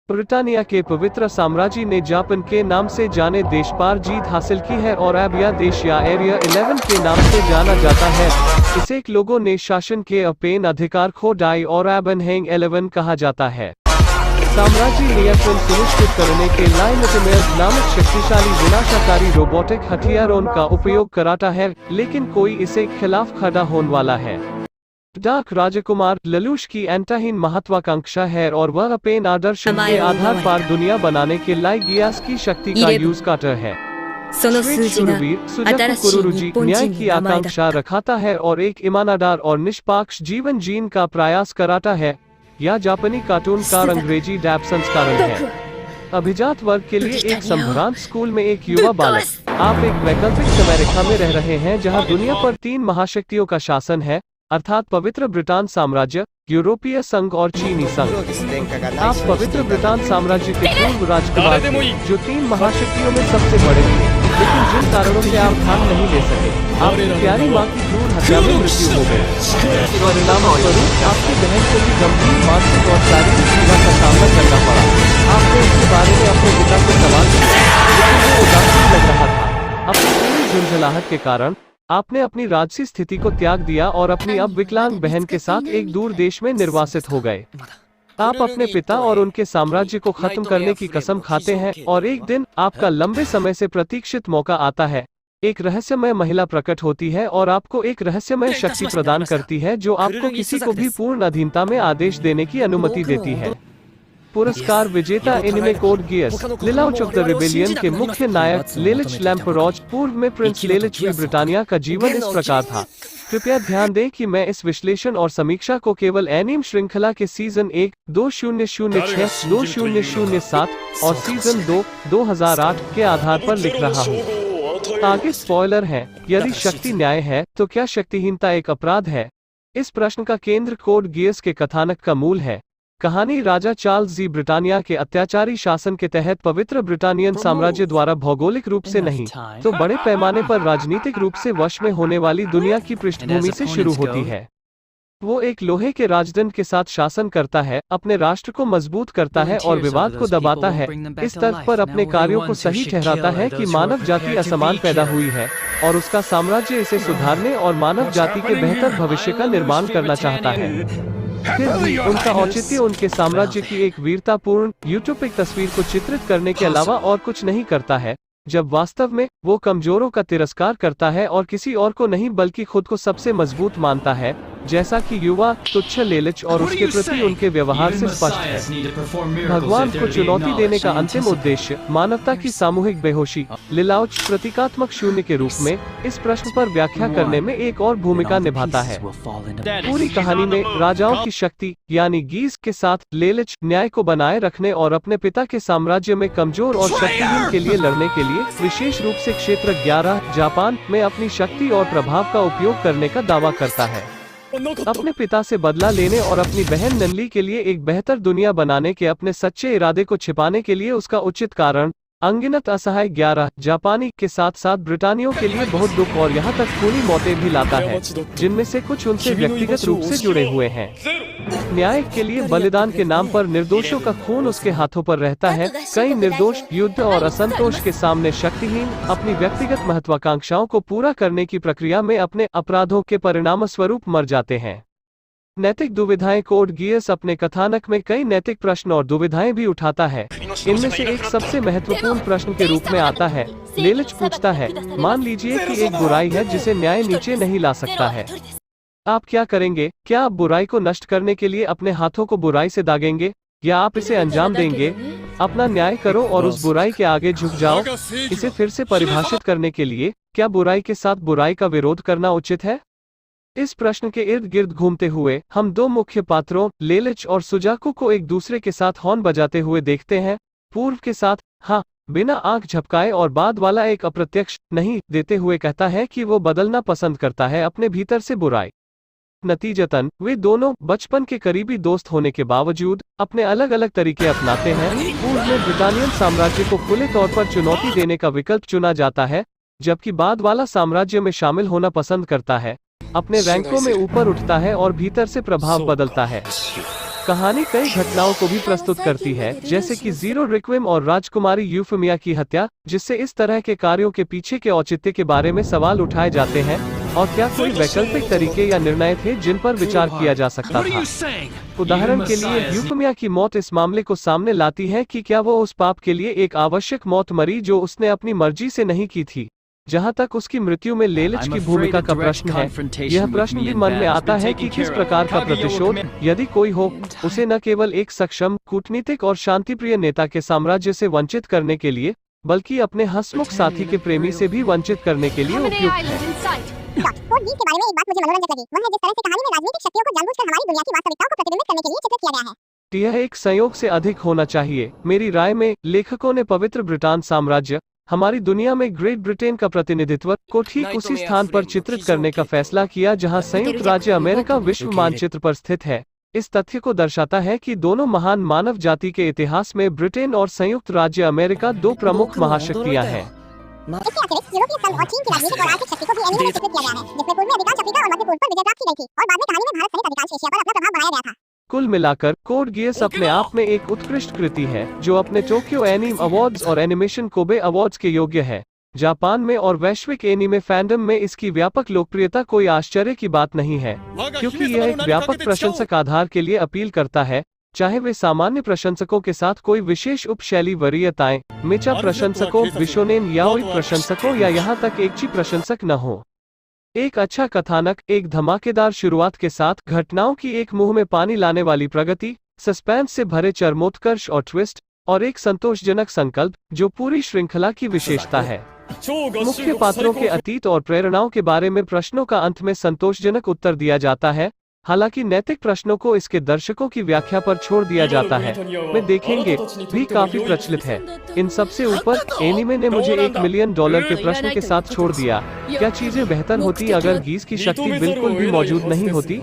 Britannia के पवित्र साम्राज्य ने जापान के नाम से जाने देश पार जीत हासिल की है और अब यह देश या एरिया 11 के नाम से जाना जाता है। इसे लोगों ने शासन के अपेन अधिकार खो डाई और अब अनहेंग 11 कहा जाता है। साम्राज्य नियंत्रण सुनिश्चित करने के लिए नामक शक्तिशाली विनाशकारी रोबोटिक हथियारों का उपयोग कराता है, लेकिन कोई इसे खिलाफ खड़ा होने वाला है। डार्क राजकुमार ललूश की अंतहीन महत्वाकांक्षा है और वह अपने आदर्शों के आधार पर दुनिया बनाने के लिए गियास की शक्ति का यूज करता है। शूरवीर सुजाकू कुरुरुजी न्याय की आकांक्षा रखाता है और एक ईमानदार और निष्पक्ष जीवन जीने का प्रयास कराता है। यह जापानी कार्टून का अंग्रेजी डैब संस्करण है। अभिजात वर्ग के लिए एक संभ्रांत स्कूल में एक युवा बालक। आप एक वैकल्पिक समय रेखा में रह रहे हैं जहां दुनिया पर 3 महाशक्तियों का शासन है, अर्थात पवित्र ब्रिटेन साम्राज्य, यूरोपीय संघ और चीनी संघ। आप पवित्र ब्रिटेन साम्राज्य के पूर्व राजकुमार जो 3 महाशक्तियों में सबसे बड़े थे, लेकिन जिन कारणों से आप भाग नहीं ले सके, आपकी प्यारी माँ की क्रूर हत्या में मृत्यु हो गई। परिणाम स्वरूप आपकी बहन को भी गंभीर मानसिक और शारीरिक पीड़ा का सामना करना पड़ा। आपने इसके बारे में अपने पिता से सवाल किया, लेकिन वो उदासीन लग रहा था। अपनी पूरी झुंझलाहट के कारण आपने अपनी राजसी स्थिति को त्याग दिया और अपनी अब विकलांग बहन के साथ एक दूर देश में निर्वासित हो गए। आप अपने पिता और उनके साम्राज्य को खत्म करने की कसम खाते हैं और एक दिन आपका लंबे समय से प्रतीक्षित मौका आता है। एक रहस्यमय महिला प्रकट होती है और आपको एक रहस्यमय शक्ति प्रदान करती है जो आपको किसी को भी पूर्ण अधीनता में आदेश देने की अनुमति देती है। पुरस्कार विजेता anime code Geass Lelouch of the rebellion के मुख्य नायक लेलिच लैम्परोज पूर्व में प्रिंस लेलिच वी ब्रिटानिया का जीवन इस प्रकार था। कृपया ध्यान दें कि मैं इस विश्लेषण और समीक्षा को केवल एनीम श्रृंखला के सीजन 1 2006 2007 और सीजन 2 2008 के आधार पर लिख रहा हूँ। आगे स्पॉइलर है। यदि शक्ति न्याय है तो क्या शक्तिहीनता एक अपराध है? इस प्रश्न का केंद्र कोड गियस के कथानक का मूल है। कहानी राजा चार्ल्स जी ब्रिटानिया के अत्याचारी शासन के तहत पवित्र ब्रिटानियन साम्राज्य द्वारा भौगोलिक रूप से नहीं तो बड़े पैमाने पर राजनीतिक रूप से वश में होने वाली दुनिया की पृष्ठभूमि से शुरू होती है। वो एक लोहे के राजदंड के साथ शासन करता है, अपने राष्ट्र को मजबूत करता है और विवाद को दबाता है। इस तर्क पर अपने कार्यों को सही ठहराता है कि मानव जाति असमान पैदा हुई है और उसका साम्राज्य इसे सुधारने और मानव जाति के बेहतर भविष्य का निर्माण करना चाहता है। फिर भी उनका औचित्य उनके साम्राज्य की एक वीरतापूर्ण यूटोपिक तस्वीर को चित्रित करने के अलावा और कुछ नहीं करता है, जब वास्तव में वो कमजोरों का तिरस्कार करता है और किसी और को नहीं बल्कि खुद को सबसे मजबूत मानता है, जैसा कि युवा तुच्छ लेलिच और उसके प्रति उनके व्यवहार से स्पष्ट है। भगवान को चुनौती देने का अंतिम उद्देश्य मानवता की सामूहिक बेहोशी लिलाउच प्रतीकात्मक शून्य के रूप में इस प्रश्न पर व्याख्या करने में एक और भूमिका निभाता है। पूरी कहानी में राजाओं की शक्ति यानी गीज के साथ लेलिच न्याय को बनाए रखने और अपने पिता के साम्राज्य में कमजोर और शक्तिहीन के लिए लड़ने के लिए विशेष रूप से क्षेत्र 11 जापान में अपनी शक्ति और प्रभाव का उपयोग करने का दावा करता है। अपने पिता से बदला लेने और अपनी बहन नन्ली के लिए एक बेहतर दुनिया बनाने के अपने सच्चे इरादे को छिपाने के लिए उसका उचित कारण अनगिनत असहाय 11 जापानी के साथ साथ ब्रिटानियों के लिए बहुत दुख और यहाँ तक खूनी मौतें भी लाता है, जिनमें से कुछ उनसे व्यक्तिगत रूप से जुड़े हुए हैं। न्याय के लिए बलिदान के नाम पर निर्दोषों का खून उसके हाथों पर रहता है। कई निर्दोष युद्ध और असंतोष के सामने शक्तिहीन अपनी व्यक्तिगत महत्वाकांक्षाओं को पूरा करने की प्रक्रिया में अपने अपराधों के परिणाम स्वरूप मर जाते हैं। नैतिक दुविधाएं कोड गियस अपने कथानक में कई नैतिक प्रश्न और दुविधाएं भी उठाता है। इनमें से एक सबसे महत्वपूर्ण प्रश्न के रूप में आता है। लेलिच पूछता है, मान लीजिए कि एक बुराई है जिसे न्याय नीचे नहीं ला सकता है, आप क्या करेंगे? क्या आप बुराई को नष्ट करने के लिए अपने हाथों को बुराई से दागेंगे या आप इसे अंजाम देंगे? अपना न्याय करो और उस बुराई के आगे झुक जाओ। इसे फिर से परिभाषित करने के लिए, क्या बुराई के साथ बुराई का विरोध करना उचित है? इस प्रश्न के इर्द गिर्द घूमते हुए हम 2 मुख्य पात्रों लेलिच और सुजाकू को एक दूसरे के साथ हॉर्न बजाते हुए देखते हैं। पूर्व के साथ हाँ बिना आंख झपकाए और बाद वाला एक अप्रत्यक्ष नहीं देते हुए कहता है कि वो बदलना पसंद करता है अपने भीतर से बुराई। नतीजतन वे दोनों बचपन के करीबी दोस्त होने के बावजूद अपने अलग अलग तरीके अपनाते हैं। पूर्व में ब्रिटानियन साम्राज्य को खुले तौर पर चुनौती देने का विकल्प चुना जाता है, जबकि बाद वाला साम्राज्य में शामिल होना पसंद करता है, अपने रैंकों में ऊपर उठता है और भीतर से प्रभाव बदलता है। कहानी कई घटनाओं को भी प्रस्तुत करती है, जैसे कि जीरो रिक्विम और राजकुमारी यूफेमिया की हत्या, जिससे इस तरह के कार्यों के पीछे के औचित्य के बारे में सवाल उठाए जाते हैं और क्या कोई वैकल्पिक तरीके या निर्णय थे जिन पर विचार किया जा सकता था। उदाहरण के लिए यूफेमिया की मौत इस मामले को सामने लाती है कि क्या वो उस पाप के लिए एक आवश्यक मौत मरी जो उसने अपनी मर्जी से नहीं की थी। जहाँ तक उसकी मृत्यु में लेलिच की भूमिका का प्रश्न है, यह प्रश्न भी मन में आता है कि किस प्रकार का प्रतिशोध, यदि कोई हो, उसे न केवल एक सक्षम, कूटनीतिक और शांतिप्रिय नेता के साम्राज्य से वंचित करने के लिए, बल्कि अपने हंसमुख साथी के प्रेमी से भी वंचित करने के लिए उपयुक्त। कोड गिफ के बारे में एक बात मुझे मनोरंजक लगी, वह है जिस तरह से कहानी में राजनीतिक शक्तियों को जानबूझकर हमारी दुनिया की वास्तविकताओं को प्रतिबिंबित करने के लिए चित्रित किया गया है। यह एक संयोग से अधिक होना चाहिए। मेरी राय में लेखकों ने पवित्र ब्रिटेन साम्राज्य, हमारी दुनिया में ग्रेट ब्रिटेन का प्रतिनिधित्व को ठीक उसी स्थान पर चित्रित करने का फैसला किया जहां संयुक्त राज्य अमेरिका विश्व मानचित्र पर स्थित है। इस तथ्य को दर्शाता है कि दोनों महान मानव जाति के इतिहास में ब्रिटेन और संयुक्त राज्य अमेरिका दो प्रमुख महाशक्तियां हैं। इसके अतिरिक्त यूरोपीय संघ और चीन की राजनीतिक और आर्थिक शक्ति को भी एनीमे में चित्रित किया गया है, जिसमें पूर्व में अधिकांश अफ्रीका और मध्य पूर्व पर विजय प्राप्त की गई थी और बाद में कहानी में भारत सहित अधिकांश एशिया पर अपना प्रभाव बढ़ाया गया था। कुल मिलाकर कोड गियस अपने आप में एक उत्कृष्ट कृति है जो अपने टोक्यो एनीम अवार्ड्स और एनिमेशन कोबे अवार्ड्स के योग्य है। जापान में और वैश्विक एनीमे फैंडम में इसकी व्यापक लोकप्रियता कोई आश्चर्य की बात नहीं है, क्योंकि यह एक व्यापक प्रशंसक आधार के लिए अपील करता है, चाहे वे सामान्य प्रशंसकों के साथ कोई विशेष उपशैली वरीयताएं, मेचा प्रशंसकों, विशोनेन याओई प्रशंसकों या यहाँ तक एकची प्रशंसक न हो। एक अच्छा कथानक, एक धमाकेदार शुरुआत के साथ घटनाओं की एक मुंह में पानी लाने वाली प्रगति, सस्पेंस से भरे चरमोत्कर्ष और ट्विस्ट, और एक संतोषजनक संकल्प जो पूरी श्रृंखला की विशेषता है। मुख्य पात्रों के अतीत और प्रेरणाओं के बारे में प्रश्नों का अंत में संतोषजनक उत्तर दिया जाता है, हालांकि नैतिक प्रश्नों को इसके दर्शकों की व्याख्या पर छोड़ दिया जाता है। मैं देखेंगे भी काफी प्रचलित है। इन सबसे ऊपर एनीमे ने मुझे $1 मिलियन के प्रश्न के साथ छोड़ दिया, क्या चीजें बेहतर होती अगर गीस की शक्ति बिल्कुल भी मौजूद नहीं होती।